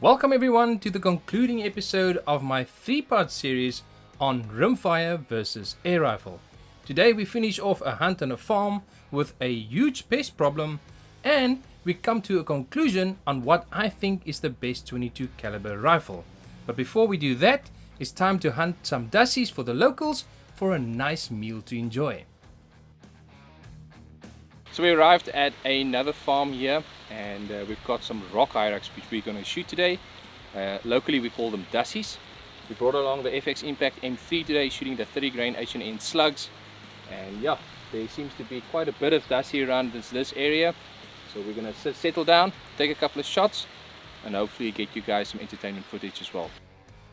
Welcome everyone to the concluding episode of my 3-part series on Rimfire versus air rifle. Today we finish off a hunt on a farm with a huge pest problem, and we come to a conclusion on what I think is the best 22 caliber rifle. But before we do that, it's time to hunt some dassies for the locals for a nice meal to enjoy. So we arrived at another farm here, and we've got some rock hyrax which we're going to shoot today. Locally we call them dassies. We brought along the FX Impact M3 today, shooting the 30 grain H&N slugs. And yeah, there seems to be quite a bit of dassie around this area. So we're going to settle down, take a couple of shots, and hopefully get you guys some entertainment footage as well.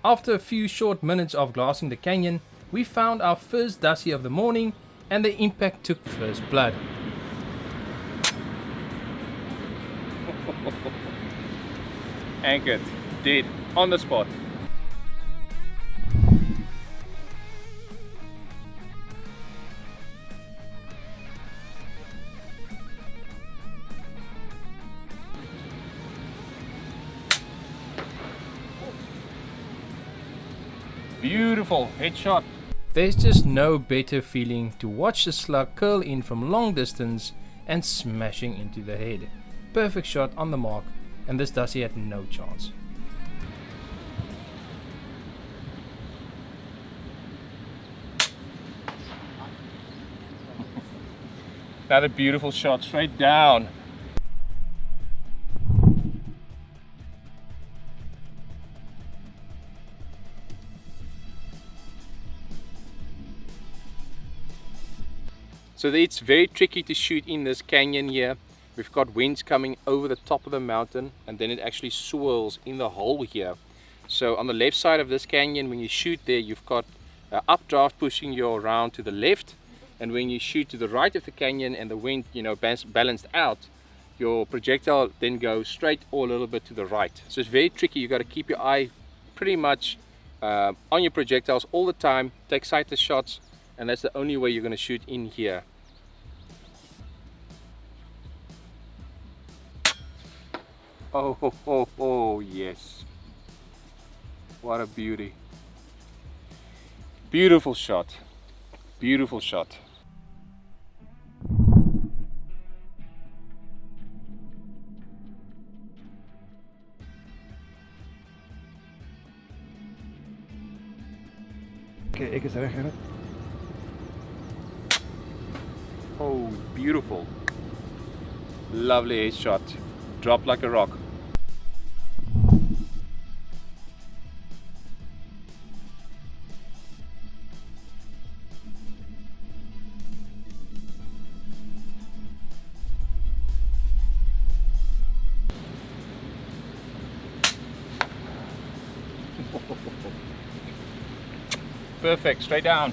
After a few short minutes of glassing the canyon, we found our first dassie of the morning, and the Impact took first blood. Anchored, dead, on the spot. Beautiful headshot. There's just no better feeling to watch the slug curl in from long distance and smashing into the head. Perfect shot on the mark, and this dassie had no chance. Another beautiful shot straight down. So it's very tricky to shoot in this canyon here. We've got winds coming over the top of the mountain, and then it actually swirls in the hole here. So on the left side of this canyon, when you shoot there, you've got updraft pushing you around to the left, and when you shoot to the right of the canyon and the wind, balanced out, your projectile then goes straight or a little bit to the right. So it's very tricky. You've got to keep your eye pretty much on your projectiles all the time, take sightless shots, and that's the only way you're going to shoot in here. Oh, yes. What a beauty. Beautiful shot. Beautiful shot. Ik is weg, hè? Oh, beautiful. Lovely headshot. Dropped like a rock. Perfect, straight down.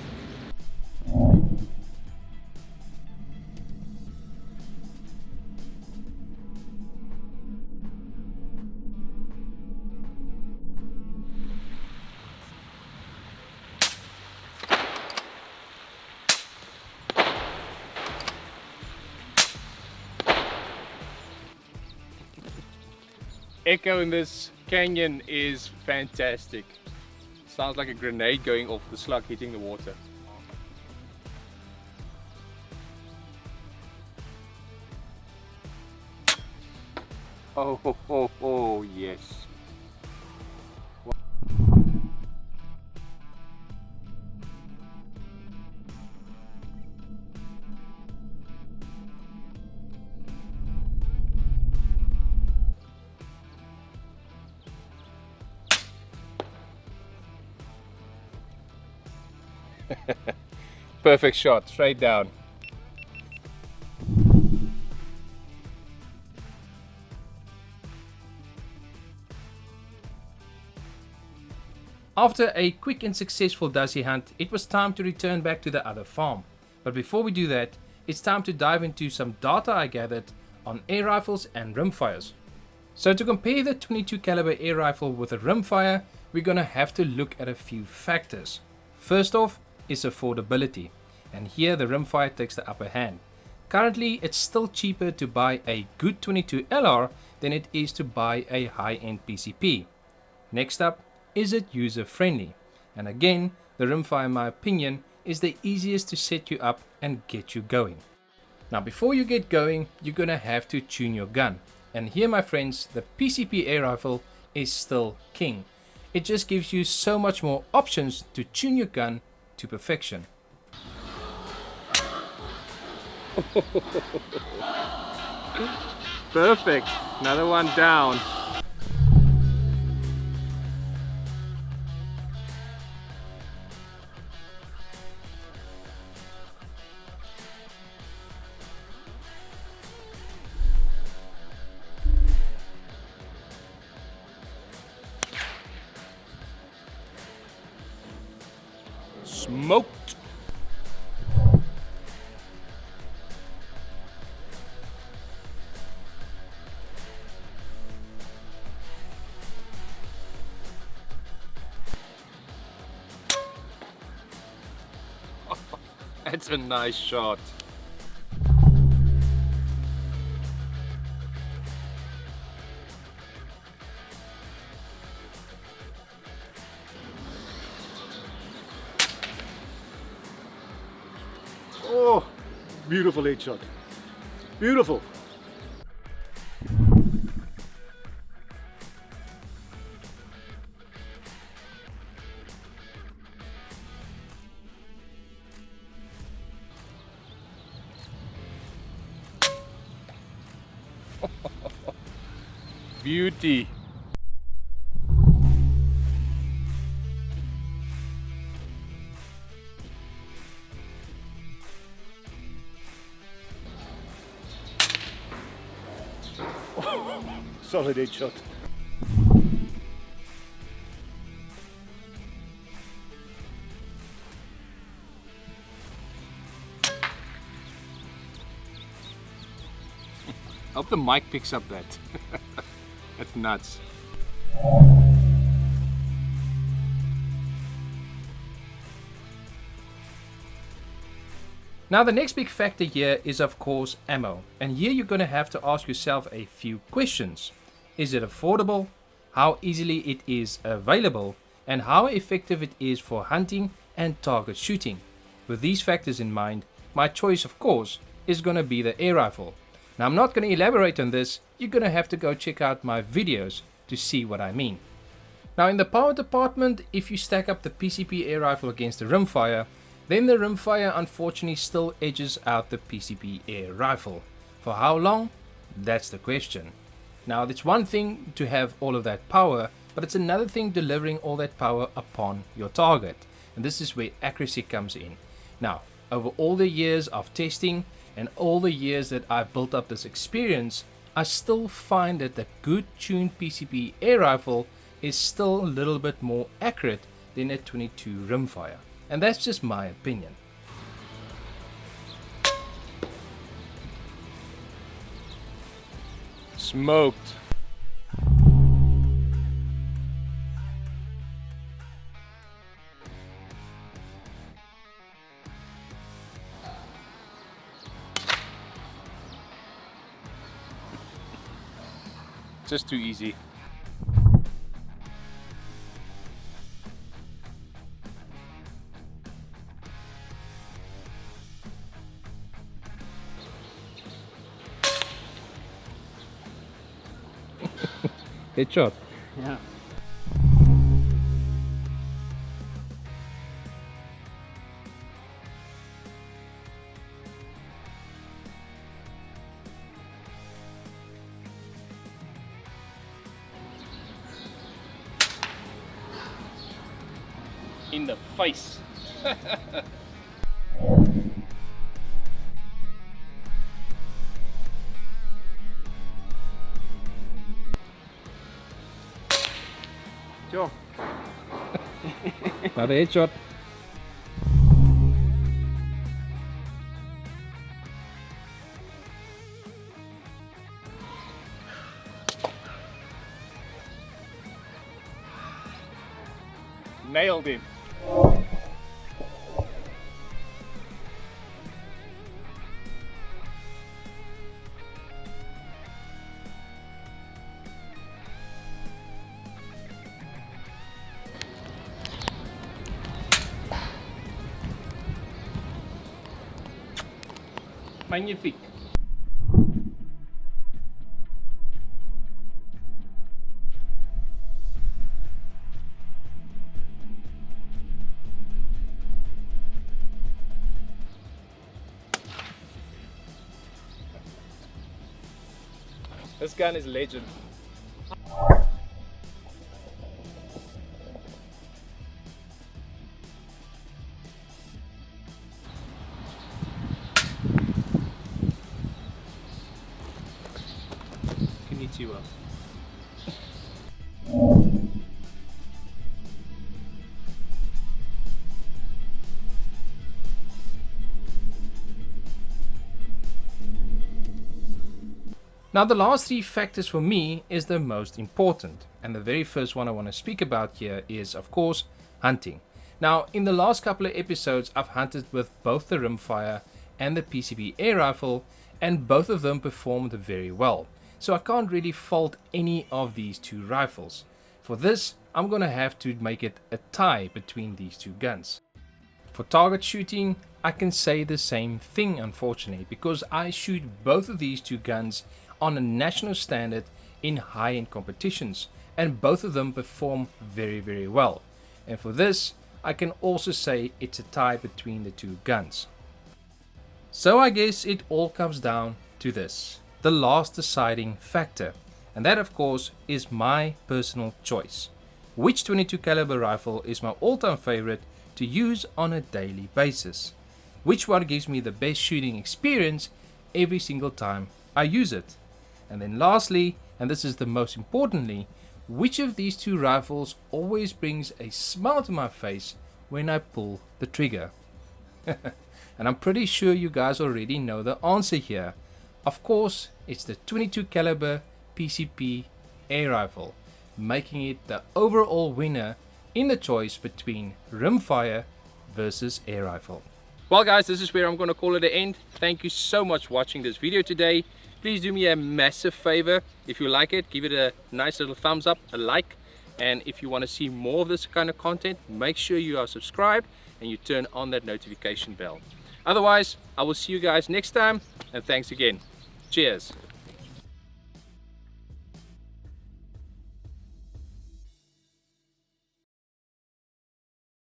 Echo in this canyon is fantastic. Sounds like a grenade going off, the slug hitting the water. Oh, yes. Perfect shot, straight down. After a quick and successful dassie hunt, it was time to return back to the other farm. But before we do that, it's time to dive into some data I gathered on air rifles and rimfires. So to compare the 22 caliber air rifle with a rimfire, we're gonna have to look at a few factors. First off is affordability, and here the Rimfire takes the upper hand. Currently, it's still cheaper to buy a good 22 LR than it is to buy a high-end PCP. Next up, is it user friendly? And again, the Rimfire, in my opinion, is the easiest to set you up and get you going. Now before you get going, you're gonna have to tune your gun. And here, my friends, the PCP air rifle is still king. It just gives you so much more options to tune your gun to perfection. Perfect. Another one down. Smoked. That's a nice shot. Oh, beautiful headshot. Beautiful. Beauty. Solid headshot. I hope the mic picks up that. That's nuts. Now the next big factor here is of course ammo, and here you're going to have to ask yourself a few questions. Is it affordable? How easily it is available? And how effective it is for hunting and target shooting? With these factors in mind, my choice of course is going to be the air rifle. Now I'm not going to elaborate on this, you're going to have to go check out my videos to see what I mean. Now in the power department, if you stack up the PCP air rifle against the Rimfire, then the Rimfire unfortunately still edges out the PCP air rifle. For how long? That's the question. Now it's one thing to have all of that power, but it's another thing delivering all that power upon your target. And this is where accuracy comes in. Now, over all the years of testing and all the years that I've built up this experience, I still find that the good tuned PCP air rifle is still a little bit more accurate than a 22 Rimfire. And that's just my opinion. Smoked. Just too easy. Headshot. Yeah. In the face. Sure. Another headshot. Nailed him. Magnifique. This gun is legend. Konnichiwa. Now the last three factors for me is the most important, and the very first one I want to speak about here is of course hunting. Now in the last couple of episodes I've hunted with both the Rimfire and the PCP air rifle, and both of them performed very well, so I can't really fault any of these two rifles. For this I'm gonna have to make it a tie between these two guns. For target shooting I can say the same thing, unfortunately, because I shoot both of these two guns on a national standard in high-end competitions, and both of them perform very well. And for this I can also say it's a tie between the two guns. So I guess it all comes down to this, the last deciding factor, and that of course is my personal choice. Which 22 caliber rifle is my all-time favorite to use on a daily basis? Which one gives me the best shooting experience every single time I use it? And then lastly, and this is the most importantly, which of these two rifles always brings a smile to my face when I pull the trigger? And I'm pretty sure you guys already know the answer here. Of course, it's the 22 caliber PCP air rifle, making it the overall winner in the choice between Rimfire versus air rifle. Well guys, this is where I'm going to call it an end. Thank you so much for watching this video today. Please do me a massive favor. If you like it, give it a nice little thumbs up, a like. And if you want to see more of this kind of content, make sure you are subscribed and you turn on that notification bell. Otherwise, I will see you guys next time, and thanks again. Cheers.